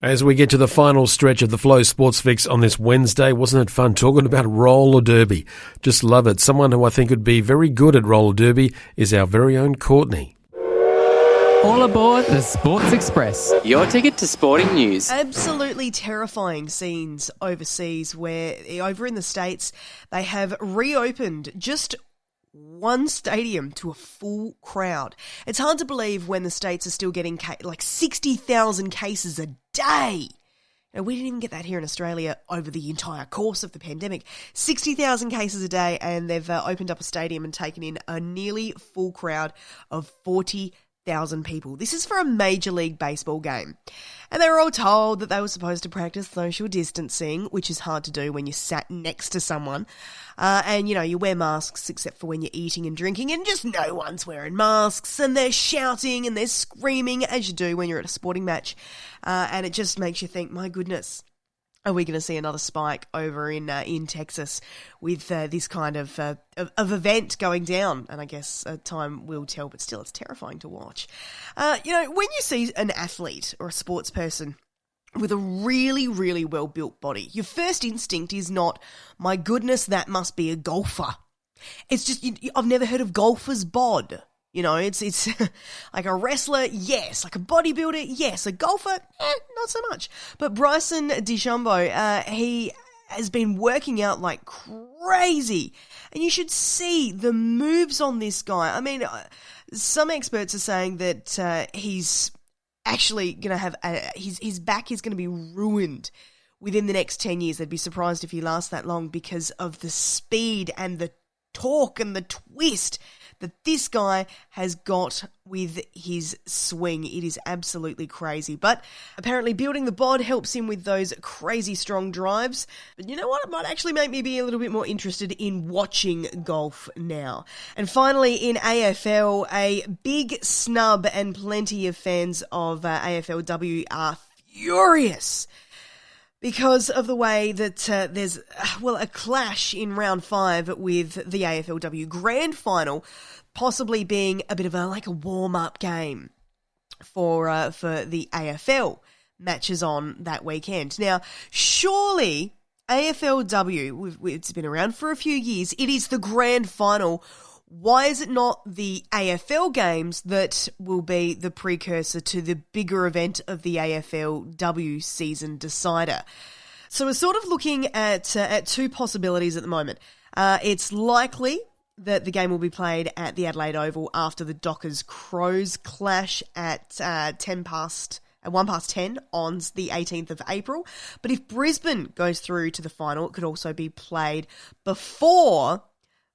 As we get to the final stretch of the Flow Sports Fix on this Wednesday, wasn't it fun talking about roller derby? Just love it. Someone who I think would be very good at roller derby is our very own Courtney. All aboard the Sports Express, your ticket to sporting news. Absolutely terrifying scenes overseas where, over in the States, they have reopened just one stadium to a full crowd. It's hard to believe when the States are still getting like 60,000 cases a day. Now, we didn't even get that here in Australia over the entire course of the pandemic. 60,000 cases a day, and they've opened up a stadium and taken in a nearly full crowd of 40,000 people. This is for a Major League Baseball game. And they were all told that they were supposed to practice social distancing, which is hard to do when you're sat next to someone. And, you wear masks except for when you're eating and drinking, and just no one's wearing masks, and they're shouting and they're screaming, as you do when you're at a sporting match. And it just makes you think, my goodness, are we going to see another spike over in Texas with this kind of event going down? And I guess time will tell, but still, it's terrifying to watch. When you see an athlete or a sports person with a really, really well-built body, your first instinct is not, my goodness, that must be a golfer. It's just, I've never heard of golfer's bod. It's like a wrestler, yes. Like a bodybuilder, yes. A golfer, not so much. But Bryson DeChambeau, he has been working out like crazy. And you should see the moves on this guy. I mean, some experts are saying that he's actually going to have his back is going to be ruined within the next 10 years. They'd be surprised if he lasts that long because of the speed and the torque and the twist that this guy has got with his swing. It is absolutely crazy. But apparently building the bod helps him with those crazy strong drives. But you know what? It might actually make me be a little bit more interested in watching golf now. And finally, in AFL, a big snub, and plenty of fans of AFLW are furious because of the way that there's, a clash in round 5 with the AFLW Grand Final, possibly being a bit of a warm-up game for the AFL matches on that weekend. Now, surely AFLW, it's been around for a few years, it is the Grand Final. Why is it not the AFL games that will be the precursor to the bigger event of the AFLW season decider? So we're sort of looking at two possibilities at the moment. It's likely that the game will be played at the Adelaide Oval after the Dockers-Crows clash at 1 past 10 on the 18th of April. But if Brisbane goes through to the final, it could also be played before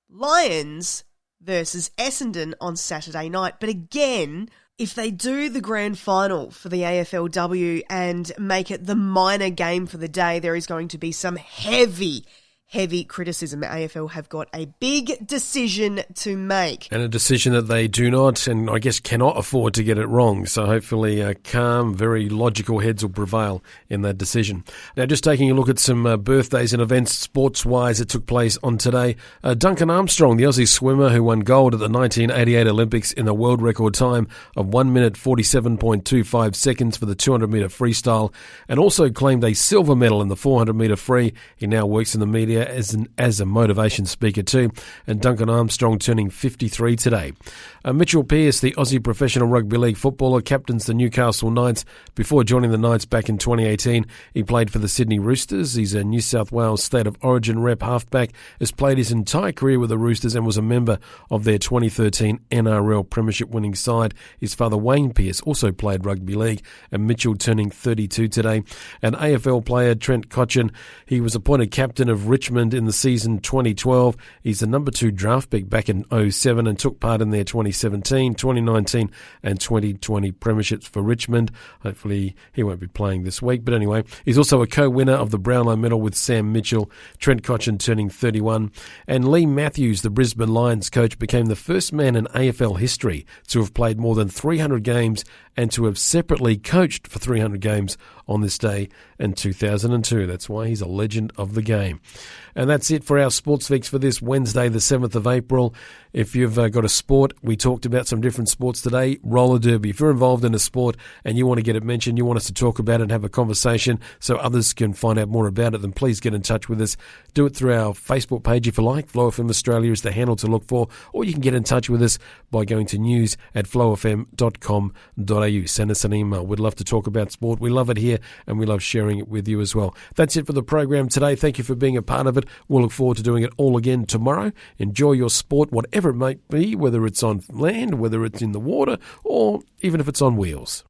Lions versus Essendon on Saturday night. But again, if they do the grand final for the AFLW and make it the minor game for the day, there is going to be some heavy criticism. The AFL have got a big decision to make. And a decision that they do not, and I guess cannot afford to get it wrong. So hopefully calm, very logical heads will prevail in that decision. Now, just taking a look at some birthdays and events sports-wise that took place on today. Duncan Armstrong, the Aussie swimmer who won gold at the 1988 Olympics in the world record time of 1 minute 47.25 seconds for the 200-metre freestyle, and also claimed a silver medal in the 400-metre free. He now works in the media as a motivation speaker too, and Duncan Armstrong turning 53 today. Mitchell Pearce, the Aussie professional rugby league footballer, captains the Newcastle Knights. Before joining the Knights back in 2018, he played for the Sydney Roosters. He's a New South Wales State of Origin rep halfback, has played his entire career with the Roosters and was a member of their 2013 NRL Premiership winning side. His father Wayne Pearce also played rugby league, and Mitchell turning 32 today. An AFL player, Trent Cotchin, he was appointed captain of Richmond in the season 2012. He's the number 2 draft pick back in 2007 and took part in their 2017, 2019 and 2020 premierships for Richmond. Hopefully he won't be playing this week, but anyway, he's also a co-winner of the Brownlow medal with Sam Mitchell. Trent Cotchin turning 31. And Lee Matthews, the Brisbane Lions coach, became the first man in AFL history to have played more than 300 games and to have separately coached for 300 games on this day in 2002. That's why he's a legend of the game. And that's it for our Sports Fix for this Wednesday, the 7th of April. If you've got a sport, we talked about some different sports today. Roller derby. If you're involved in a sport and you want to get it mentioned, you want us to talk about it and have a conversation so others can find out more about it, then please get in touch with us. Do it through our Facebook page if you like. FlowFM Australia is the handle to look for, or you can get in touch with us by going to news@flowfm.com.au. Send us an email. We'd love to talk about sport. We love it here and we love sharing it with you as well. That's it for the program today. Thank you for being a part of it. We'll look forward to doing it all again tomorrow. Enjoy your sport, whatever it might be, whether it's on land, whether it's in the water, or even if it's on wheels.